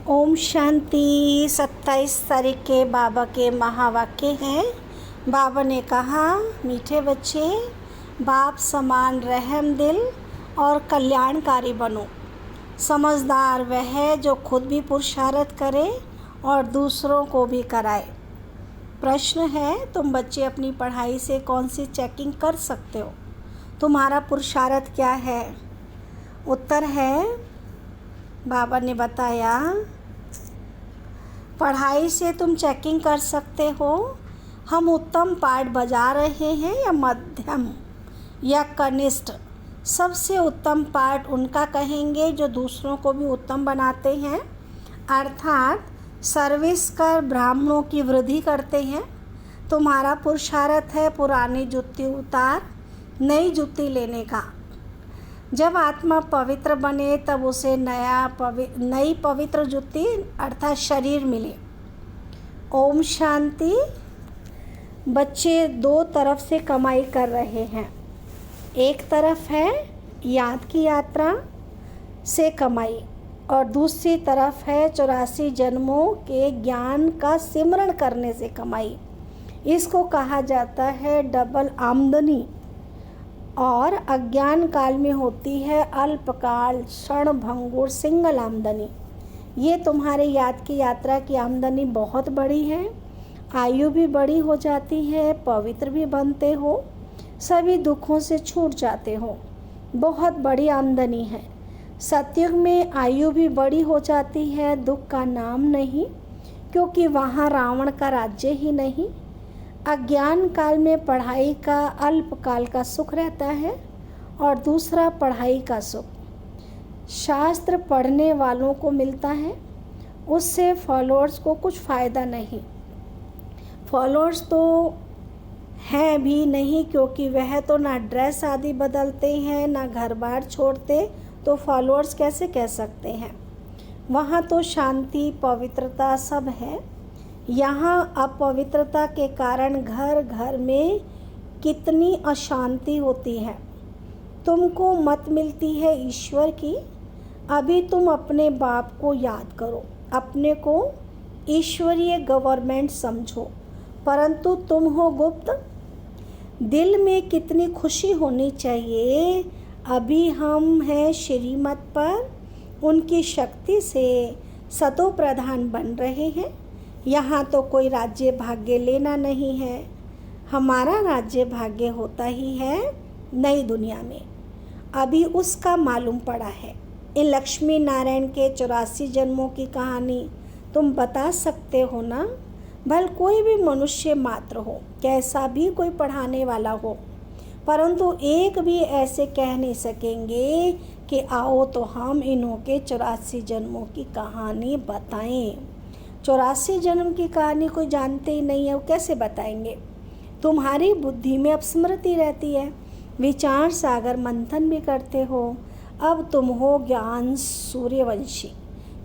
ओम शांति। 27 तारीख के बाबा के महावाक्य हैं। बाबा ने कहा, मीठे बच्चे, बाप समान रहम दिल और कल्याणकारी बनो। समझदार वह है जो खुद भी पुरुषार्थ करे और दूसरों को भी कराए। प्रश्न है, तुम बच्चे अपनी पढ़ाई से कौन सी चेकिंग कर सकते हो? तुम्हारा पुरुषार्थ क्या है? उत्तर है, बाबा ने बताया, पढ़ाई से तुम चेकिंग कर सकते हो हम उत्तम पाठ बजा रहे हैं या मध्यम या कनिष्ठ। सबसे उत्तम पाठ उनका कहेंगे जो दूसरों को भी उत्तम बनाते हैं, अर्थात सर्विस कर ब्राह्मणों की वृद्धि करते हैं। तुम्हारा पुरुषार्थ है पुरानी जुत्ती उतार नई जुत्ती लेने का। जब आत्मा पवित्र बने तब उसे नई पवित्र जुत्ती अर्थात शरीर मिले। ओम शांति। बच्चे दो तरफ से कमाई कर रहे हैं। एक तरफ है याद की यात्रा से कमाई और दूसरी तरफ है 84 जन्मों के ज्ञान का सिमरण करने से कमाई। इसको कहा जाता है डबल आमदनी और अज्ञान काल में होती है अल्पकाल क्षण भंगुर सिंगल आमदनी। ये तुम्हारे याद की यात्रा की आमदनी बहुत बड़ी है। आयु भी बड़ी हो जाती है, पवित्र भी बनते हो, सभी दुखों से छूट जाते हो। बहुत बड़ी आमदनी है। सतयुग में आयु भी बड़ी हो जाती है, दुख का नाम नहीं, क्योंकि वहाँ रावण का राज्य ही नहीं। अज्ञान काल में पढ़ाई का अल्पकाल का सुख रहता है और दूसरा पढ़ाई का सुख शास्त्र पढ़ने वालों को मिलता है, उससे फॉलोअर्स को कुछ फ़ायदा नहीं। फॉलोअर्स तो हैं भी नहीं, क्योंकि वह तो ना ड्रेस आदि बदलते हैं ना घर बार छोड़ते, तो फॉलोअर्स कैसे कह सकते हैं? वहाँ तो शांति पवित्रता सब है। यहाँ अपवित्रता के कारण घर घर में कितनी अशांति होती है। तुमको मत मिलती है ईश्वर की। अभी तुम अपने बाप को याद करो, अपने को ईश्वरीय गवर्नमेंट समझो, परंतु तुम हो गुप्त। दिल में कितनी खुशी होनी चाहिए। अभी हम हैं श्रीमत पर, उनकी शक्ति से सतो प्रधान बन रहे हैं। यहाँ तो कोई राज्य भाग्य लेना नहीं है। हमारा राज्य भाग्य होता ही है नई दुनिया में। अभी उसका मालूम पड़ा है। इन लक्ष्मी नारायण के 84 जन्मों की कहानी तुम बता सकते हो ना? भल कोई भी मनुष्य मात्र हो, कैसा भी कोई पढ़ाने वाला हो, परंतु एक भी ऐसे कह नहीं सकेंगे कि आओ तो हम इन्हों के 84 जन्मों की कहानी बताएं। 84 जन्म की कहानी कोई जानते ही नहीं है, वो कैसे बताएंगे? तुम्हारी बुद्धि में अपस्मृति रहती है, विचार सागर मंथन भी करते हो। अब तुम हो ज्ञान सूर्यवंशी,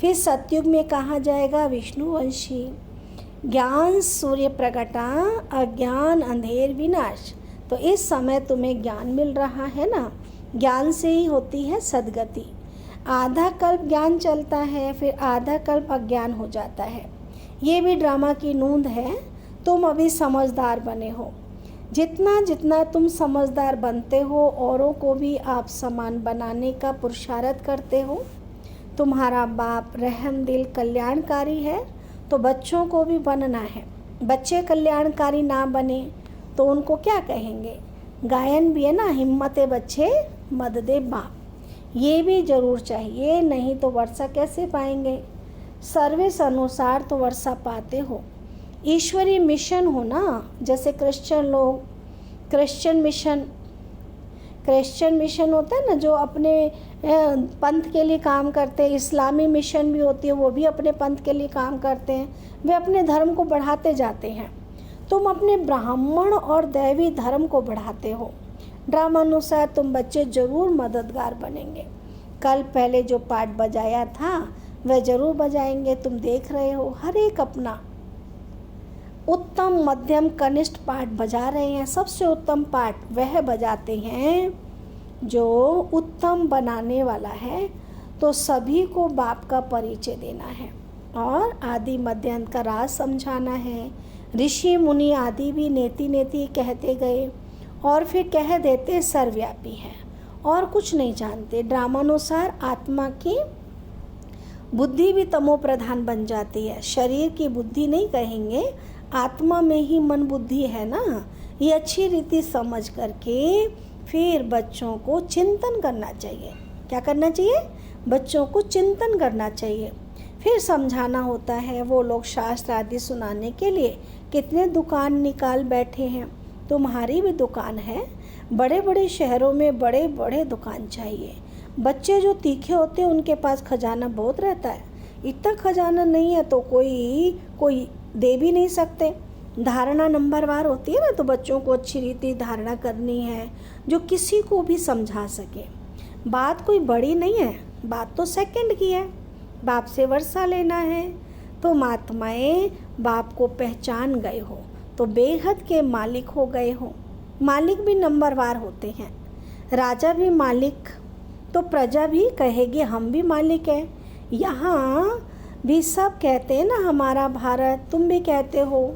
फिर सतयुग में कहा जाएगा विष्णुवंशी। ज्ञान सूर्य प्रगटा अज्ञान अंधेर विनाश। तो इस समय तुम्हें ज्ञान मिल रहा है ना, ज्ञान से ही होती है सद्गति। आधा कल्प ज्ञान चलता है, फिर आधा कल्प अज्ञान हो जाता है। ये भी ड्रामा की नूंद है। तुम अभी समझदार बने हो। जितना जितना तुम समझदार बनते हो, औरों को भी आप समान बनाने का पुरुषार्थ करते हो। तुम्हारा बाप रहम दिल कल्याणकारी है, तो बच्चों को भी बनना है। बच्चे कल्याणकारी ना बने तो उनको क्या कहेंगे? गायन भी है ना, हिम्मते बच्चे मद दे बाप। ये भी जरूर चाहिए, नहीं तो वर्षा कैसे पाएंगे? सर्विस अनुसार तो वर्षा पाते हो। ईश्वरीय मिशन हो ना, जैसे क्रिश्चियन लोग क्रिश्चियन मिशन होता है ना, जो अपने पंथ के लिए काम करते हैं। इस्लामी मिशन भी होती है, वो भी अपने पंथ के लिए काम करते हैं, वे अपने धर्म को बढ़ाते जाते हैं। तुम अपने ब्राह्मण और दैवी धर्म को बढ़ाते हो। ड्रामानुसार तुम बच्चे जरूर मददगार बनेंगे। कल पहले जो पाठ बजाया था वह जरूर बजाएंगे। तुम देख रहे हो, हर एक अपना उत्तम मध्यम कनिष्ठ पाठ बजा रहे हैं। सबसे उत्तम पाठ वह बजाते हैं जो उत्तम बनाने वाला है। तो सभी को बाप का परिचय देना है। और आदि मध्य अंत का राज समझाना है। ऋषि मुनि आदि भी नेति नेति कहते गए और फिर कह देते सर्वव्यापी है और कुछ नहीं जानते। ड्रामानुसार आत्मा की बुद्धि भी तमो प्रधान बन जाती है। शरीर की बुद्धि नहीं कहेंगे, आत्मा में ही मन बुद्धि है ना। ये अच्छी रीति समझ करके फिर बच्चों को चिंतन करना चाहिए। क्या करना चाहिए? बच्चों को चिंतन करना चाहिए। फिर समझाना होता है। वो लोग शास्त्र आदि सुनाने के लिए कितने दुकान निकाल बैठे हैं। तुम्हारी भी दुकान है। बड़े बड़े शहरों में बड़े बड़े दुकान चाहिए। बच्चे जो तीखे होते हैं उनके पास खजाना बहुत रहता है। इतना खजाना नहीं है तो कोई दे भी नहीं सकते। धारणा नंबरवार होती है ना, तो बच्चों को अच्छी रीति धारणा करनी है जो किसी को भी समझा सके। बात कोई बड़ी नहीं है, बात तो सेकंड की है। बाप से वर्षा लेना है। तो महात्माएं बाप को पहचान गए हो तो बेहद के मालिक हो गए हो। मालिक भी नंबरवार होते हैं। राजा भी मालिक तो प्रजा भी कहेगी हम भी मालिक हैं। यहाँ भी सब कहते हैं ना हमारा भारत। तुम भी कहते हो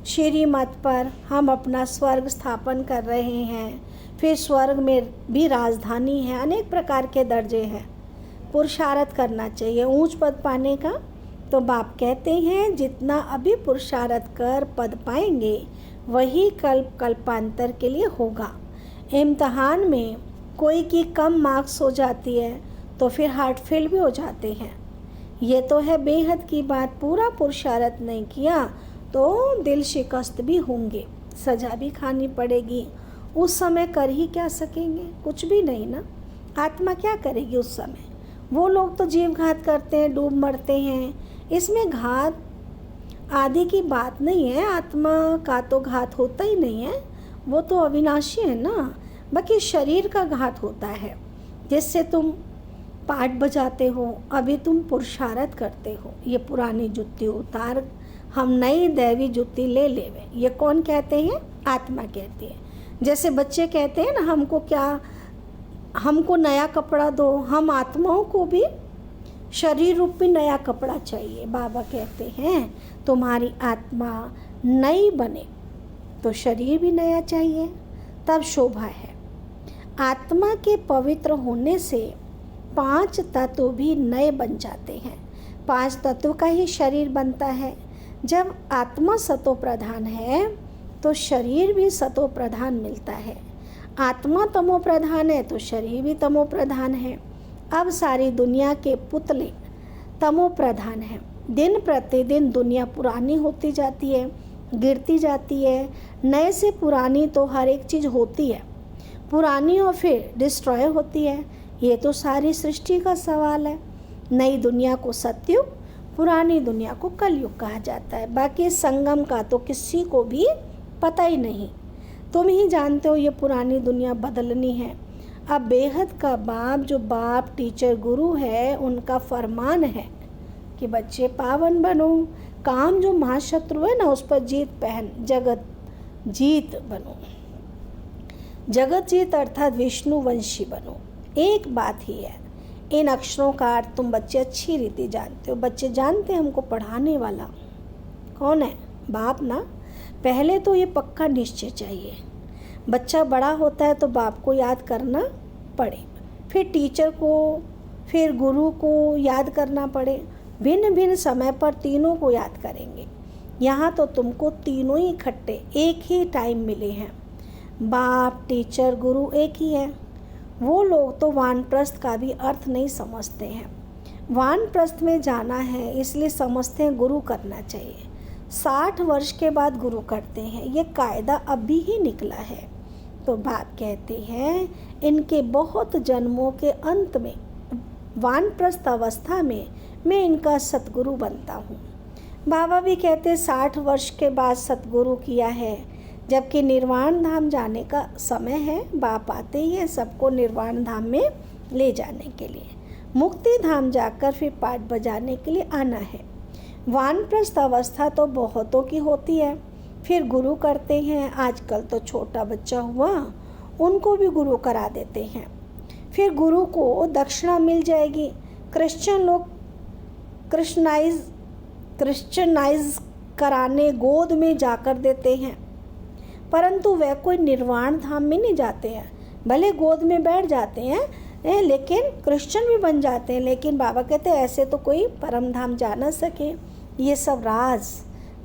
श्रीमत पर हम अपना स्वर्ग स्थापन कर रहे हैं। फिर स्वर्ग में भी राजधानी है, अनेक प्रकार के दर्जे हैं। पुरुषार्थ करना चाहिए ऊंच पद पाने का। तो बाप कहते हैं जितना अभी पुरुषार्थ कर पद पाएंगे वही कल्पांतर के लिए होगा। इम्तहान में कोई की कम मार्क्स हो जाती है तो फिर हार्ट फेल भी हो जाते हैं। ये तो है बेहद की बात। पूरा पुरुषार्थ नहीं किया तो दिल शिकस्त भी होंगे, सजा भी खानी पड़ेगी। उस समय कर ही क्या सकेंगे? कुछ भी नहीं ना। आत्मा क्या करेगी उस समय? वो लोग तो जीव घात करते हैं, डूब मरते हैं। इसमें घात आदि की बात नहीं है। आत्मा का तो घात होता ही नहीं है, वो तो अविनाशी है ना। बाकी शरीर का घात होता है जिससे तुम पाठ बजाते हो, अभी तुम पुरुषार्थ करते हो। ये पुरानी जुत्ती उतार हम नई दैवी जुत्ती ले लेवे। ये कौन कहते हैं? आत्मा कहती है। जैसे बच्चे कहते हैं ना हमको नया कपड़ा दो। हम आत्माओं को भी शरीर रूपी नया कपड़ा चाहिए। बाबा कहते हैं तुम्हारी आत्मा नई बने तो शरीर भी नया चाहिए, तब शोभा है। आत्मा के पवित्र होने से 5 तत्व भी नए बन जाते हैं। 5 तत्व का ही शरीर बनता है। जब आत्मा सतो प्रधान है तो शरीर भी सतो प्रधान मिलता है। आत्मा तमो प्रधान है तो शरीर भी तमो प्रधान है। अब सारी दुनिया के पुतले तमो प्रधान हैं। दिन प्रतिदिन दुनिया पुरानी होती जाती है, गिरती जाती है। नए से पुरानी तो हर एक चीज़ होती है, पुरानी और फिर डिस्ट्रॉय होती है। ये तो सारी सृष्टि का सवाल है। नई दुनिया को सतयुग, पुरानी दुनिया को कलयुग कहा जाता है। बाकी संगम का तो किसी को भी पता ही नहीं। तुम ही जानते हो ये पुरानी दुनिया बदलनी है। अब बेहद का बाप, जो बाप टीचर गुरु है, उनका फरमान है कि बच्चे पावन बनो। काम जो महाशत्रु है ना उस पर जगत जीत बनो। जगत जीत अर्थात विष्णु वंशी बनो। एक बात ही है, इन अक्षरों का अर्थ तुम बच्चे अच्छी रीति जानते हो। बच्चे जानते हैं हमको पढ़ाने वाला कौन है? बाप ना। पहले तो ये पक्का निश्चय चाहिए। बच्चा बड़ा होता है तो बाप को याद करना पड़े, फिर टीचर को, फिर गुरु को याद करना पड़े। भिन्न भिन्न समय पर तीनों को याद करेंगे। यहाँ तो तुमको तीनों ही इकट्ठे एक ही टाइम मिले हैं। बाप, टीचर, गुरु एक ही है। वो लोग तो वानप्रस्थ का भी अर्थ नहीं समझते हैं। वानप्रस्थ में जाना है इसलिए समझते हैं गुरु करना चाहिए। 60 वर्ष के बाद गुरु करते हैं, ये कायदा अभी ही निकला है। तो बाप कहते हैं इनके बहुत जन्मों के अंत में वानप्रस्थ अवस्था में मैं इनका सतगुरु बनता हूँ। बाबा भी कहते 60 वर्ष के बाद सतगुरु किया है, जबकि निर्वाण धाम जाने का समय है। बाप आते ही है सबको निर्वाण धाम में ले जाने के लिए। मुक्ति धाम जाकर फिर पाठ बजाने के लिए आना है। वानप्रस्थ अवस्था तो बहुतों की होती है, फिर गुरु करते हैं। आजकल तो छोटा बच्चा हुआ उनको भी गुरु करा देते हैं। फिर गुरु को दक्षिणा मिल जाएगी। क्रिश्चियन लोग क्रिश्चनाइज क्रिश्चियनाइज कराने गोद में जाकर देते हैं, परंतु वह कोई निर्वाण धाम में नहीं जाते हैं। भले गोद में बैठ जाते हैं लेकिन क्रिश्चियन भी बन जाते हैं, लेकिन बाबा कहते हैं ऐसे तो कोई परम धाम जा ना सके। ये सब राज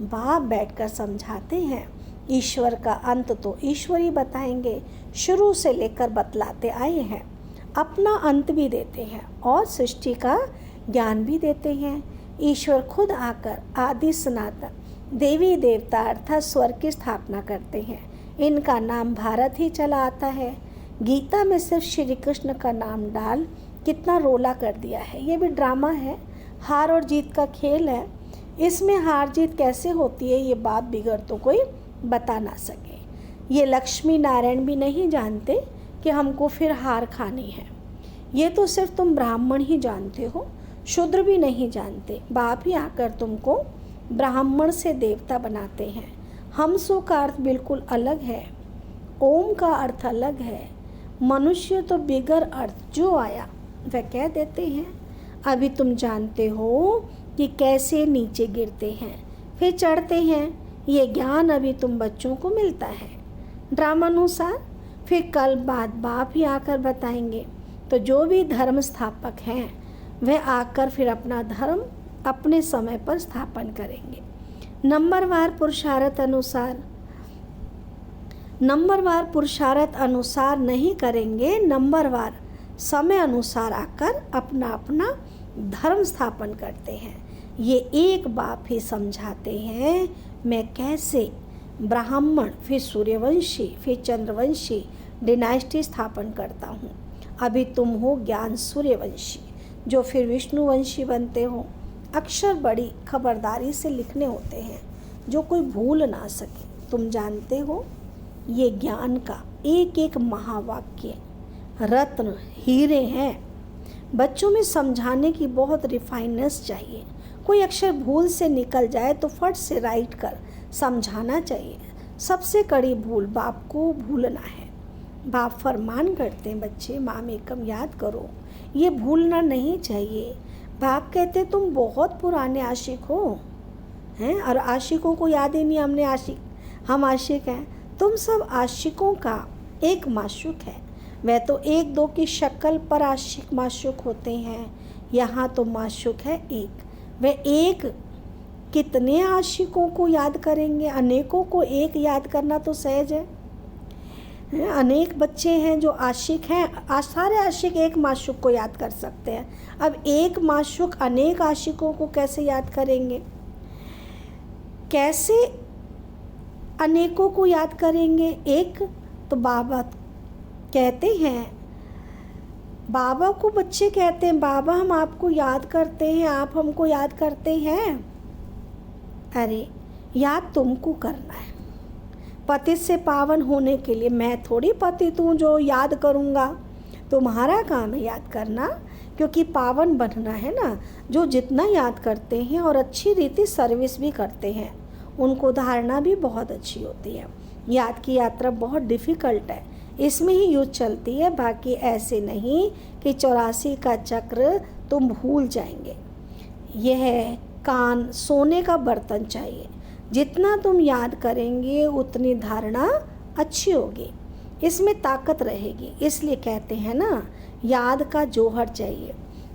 बाप बैठकर समझाते हैं। ईश्वर का अंत तो ईश्वर ही बताएंगे, शुरू से लेकर बतलाते आए हैं। अपना अंत भी देते हैं और सृष्टि का ज्ञान भी देते हैं। ईश्वर खुद आकर आदि सनातन देवी देवता अर्थात स्वर्ग की स्थापना करते हैं। इनका नाम भारत ही चला आता है। गीता में सिर्फ श्री कृष्ण का नाम डाल कितना रोला कर दिया है। ये भी ड्रामा है, हार और जीत का खेल है। इसमें हार जीत कैसे होती है ये बात बिगड़ तो कोई बता ना सके। ये लक्ष्मी नारायण भी नहीं जानते कि हमको फिर हार खानी है। ये तो सिर्फ तुम ब्राह्मण ही जानते हो, शूद्र भी नहीं जानते। बाप ही आकर तुमको ब्राह्मण से देवता बनाते हैं। हमसो का अर्थ बिल्कुल अलग है, ओम का अर्थ अलग है। मनुष्य तो बिगर अर्थ जो आया वह कह देते हैं। अभी तुम जानते हो कि कैसे नीचे गिरते हैं फिर चढ़ते हैं। ये ज्ञान अभी तुम बच्चों को मिलता है ड्रामानुसार, फिर कल बाद बाप ही आकर बताएंगे। तो जो भी धर्म स्थापक हैं वह आकर फिर अपना धर्म अपने समय पर स्थापन करेंगे। नंबरवार पुरुषार्थ अनुसार नहीं करेंगे, नंबरवार समय अनुसार आकर अपना अपना धर्म स्थापन करते हैं। ये एक बाप ही समझाते हैं मैं कैसे ब्राह्मण फिर सूर्यवंशी फिर चंद्रवंशी डिनाइस्टी स्थापन करता हूँ। अभी तुम हो ज्ञान सूर्यवंशी जो फिर विष्णुवंशी बनते हो। अक्षर बड़ी खबरदारी से लिखने होते हैं जो कोई भूल ना सके। तुम जानते हो ये ज्ञान का एक एक महावाक्य रत्न हीरे हैं। बच्चों में समझाने की बहुत रिफाइननेस चाहिए। कोई अक्षर भूल से निकल जाए तो फट से राइट कर समझाना चाहिए। सबसे कड़ी भूल बाप को भूलना है। बाप फरमान करते हैं बच्चे माम एकम याद करो, ये भूलना नहीं चाहिए। बाप कहते तुम बहुत पुराने आशिक हो हैं और आशिकों को याद ही नहीं हम आशिक हैं। तुम सब आशिकों का एक माशूक है। वह तो एक दो की शक्ल पर आशिक माशूक होते हैं, यहाँ तो माशूक है एक। वह एक कितने आशिकों को याद करेंगे? अनेकों को एक याद करना तो सहज है। अनेक बच्चे हैं जो आशिक हैं, सारे आशिक एक माशूक को याद कर सकते हैं। अब एक माशूक अनेक आशिकों को कैसे याद करेंगे? कैसे अनेकों को याद करेंगे? एक तो बाबा कहते हैं, बाबा को बच्चे कहते हैं बाबा हम आपको याद करते हैं, आप हमको याद करते हैं। अरे याद तुमको करना है। पतित से पावन होने के लिए मैं थोड़ी पतित हूँ जो याद करूँगा। तुम्हारा काम है याद करना, क्योंकि पावन बनना है ना। जो जितना याद करते हैं और अच्छी रीति सर्विस भी करते हैं उनको धारणा भी बहुत अच्छी होती है। याद की यात्रा बहुत डिफ़िकल्ट है, इसमें ही युद्ध चलती है। बाकी ऐसे नहीं कि 84 का चक्र तुम भूल जाएंगे। यह कान सोने का बर्तन चाहिए। जितना तुम याद करेंगे उतनी धारणा अच्छी होगी, इसमें ताकत रहेगी। इसलिए कहते हैं ना याद का जौहर चाहिए।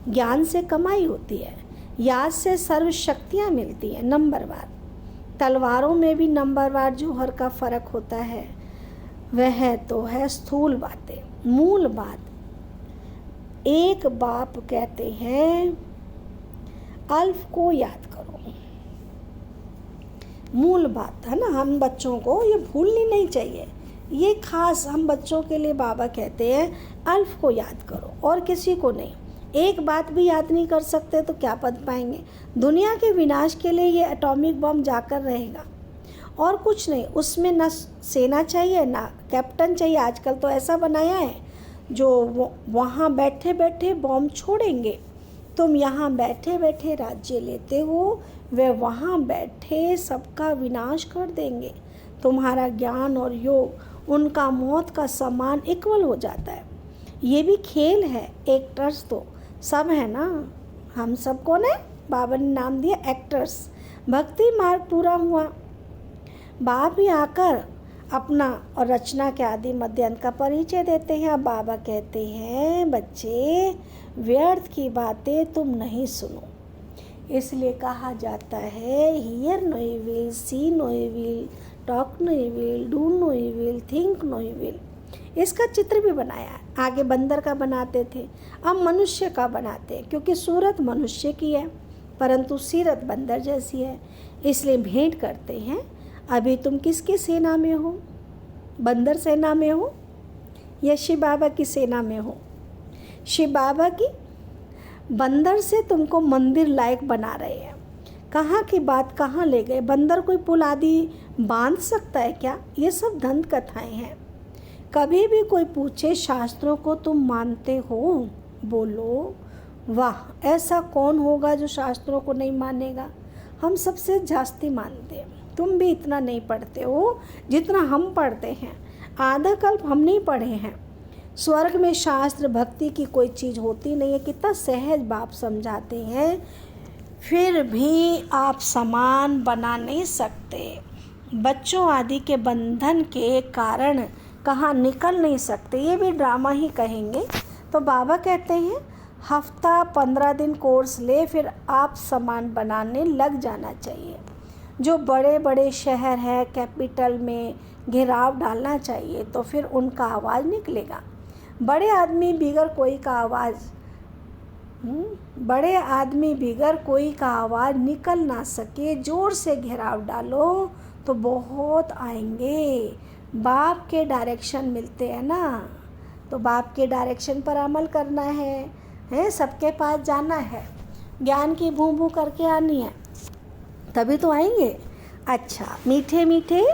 ज्ञान से कमाई होती है, याद से सर्व शक्तियाँ मिलती हैं। नंबरवार तलवारों में भी नंबरवार जौहर का फ़र्क होता है। वह तो है स्थूल बातें। मूल बात एक बाप कहते हैं अल्फ को याद करो। मूल बात है ना, हम बच्चों को ये भूलनी नहीं चाहिए। ये खास हम बच्चों के लिए बाबा कहते हैं अल्फ को याद करो और किसी को नहीं। एक बात भी याद नहीं कर सकते तो क्या पद पाएंगे? दुनिया के विनाश के लिए ये एटॉमिक बम जाकर रहेगा और कुछ नहीं। उसमें ना सेना चाहिए ना कैप्टन चाहिए। आजकल तो ऐसा बनाया है जो वहाँ बैठे बैठे बम छोड़ेंगे। तुम यहाँ बैठे बैठे राज्य लेते हो, वे वहाँ बैठे सबका विनाश कर देंगे। तुम्हारा ज्ञान और योग उनका मौत का समान इक्वल हो जाता है। ये भी खेल है। एक्टर्स तो सब है ना, हम सब कौन है? बाबा ने नाम दिया एक्टर्स। भक्ति मार्ग पूरा हुआ। बाप ही आकर अपना और रचना के आदि मध्य अंत का परिचय देते हैं। अब बाबा कहते हैं, बच्चे व्यर्थ की बातें तुम नहीं सुनो। इसलिए कहा जाता है, hear no evil, see no evil, talk no evil, do no evil, think no evil. इसका चित्र भी बनाया है। आगे बंदर का बनाते थे, अब मनुष्य का बनाते हैं, क्योंकि सूरत मनुष्य की है परंतु सीरत बंदर जैसी है। इसलिए भेंट करते हैं। अभी तुम किसकी सेना में हो? बंदर सेना में हो या शिव बाबा की सेना में हो? शिव बाबा की। बंदर से तुमको मंदिर लायक बना रहे हैं। कहाँ की बात कहाँ ले गए? बंदर कोई पुल आदि बांध सकता है क्या? ये सब दंत कथाएं हैं। कभी भी कोई पूछे शास्त्रों को तुम मानते हो? बोलो वाह, ऐसा कौन होगा जो शास्त्रों को नहीं मानेगा? हम सबसे जास्ती मानते हैं। तुम भी इतना नहीं पढ़ते हो जितना हम पढ़ते हैं। आधा कल्प हम नहीं पढ़े हैं। स्वर्ग में शास्त्र भक्ति की कोई चीज़ होती नहीं है। कितना सहज बाप समझाते हैं। फिर भी आप समान बना नहीं सकते। बच्चों आदि के बंधन के कारण कहाँ निकल नहीं सकते। ये भी ड्रामा ही कहेंगे। तो बाबा कहते हैं, हफ्ता 15 दिन कोर्स ले, फिर आप समान बनाने लग जाना चाहिए। जो बड़े बड़े शहर है, कैपिटल में घेराव डालना चाहिए, तो फिर उनका आवाज़ निकलेगा। बड़े आदमी बिगर कोई का आवाज़ निकल ना सके, जोर से घेराव डालो तो बहुत आएंगे। बाप के डायरेक्शन मिलते हैं ना, तो बाप के डायरेक्शन पर अमल करना है, सबके पास जाना है, ज्ञान की भूं भूं करके आनी है, तभी तो आएंगे। अच्छा, मीठे मीठे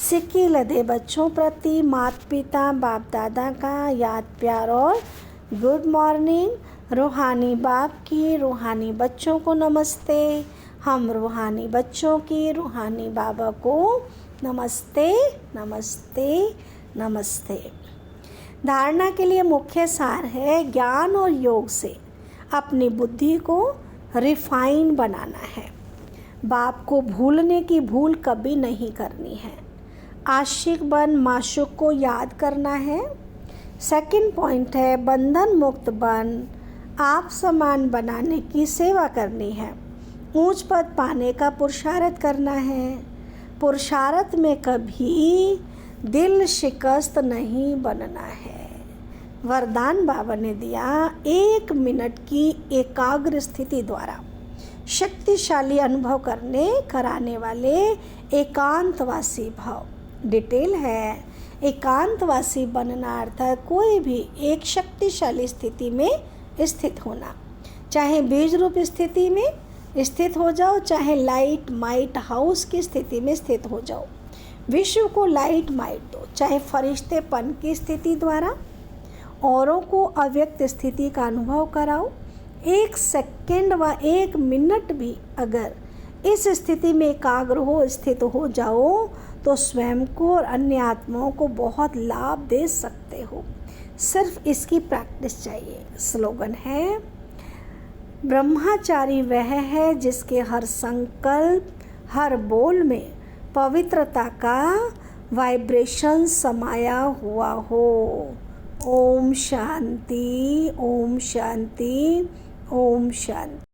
सिक्के लदे बच्चों प्रति माता पिता बाप दादा का याद प्यार और गुड मॉर्निंग। रूहानी बाप की रूहानी बच्चों को नमस्ते। हम रूहानी बच्चों की रूहानी बाबा को नमस्ते नमस्ते नमस्ते। धारणा के लिए मुख्य सार है, ज्ञान और योग से अपनी बुद्धि को रिफाइन बनाना है। बाप को भूलने की भूल कभी नहीं करनी है। आशिक बन माशूक को याद करना है। सेकंड पॉइंट है, बंधन मुक्त बन आप समान बनाने की सेवा करनी है। ऊंच पद पाने का पुरुषार्थ करना है। पुरुषार्थ में कभी दिल शिकस्त नहीं बनना है। वरदान बाबा ने दिया, 1 मिनट की एकाग्र स्थिति द्वारा शक्तिशाली अनुभव कराने वाले एकांतवासी भाव। डिटेल है, एकांतवासी बनना अर्थात कोई भी एक शक्तिशाली स्थिति में स्थित होना। चाहे बीज रूप स्थिति में स्थित हो जाओ, चाहे लाइट माइट हाउस की स्थिति में स्थित हो जाओ। विश्व को लाइट माइट दो, चाहे फरिश्तेपन की स्थिति द्वारा औरों को अव्यक्त स्थिति का अनुभव कराओ। 1 सेकंड व 1 मिनट भी अगर इस स्थिति में एकाग्र हो स्थित हो जाओ तो स्वयं को और अन्य आत्माओं को बहुत लाभ दे सकते हो। सिर्फ इसकी प्रैक्टिस चाहिए। स्लोगन है, ब्रह्मचारी वह है जिसके हर संकल्प हर बोल में पवित्रता का वाइब्रेशन समाया हुआ हो। ओम शांति, ओम शांति, ओम शांति।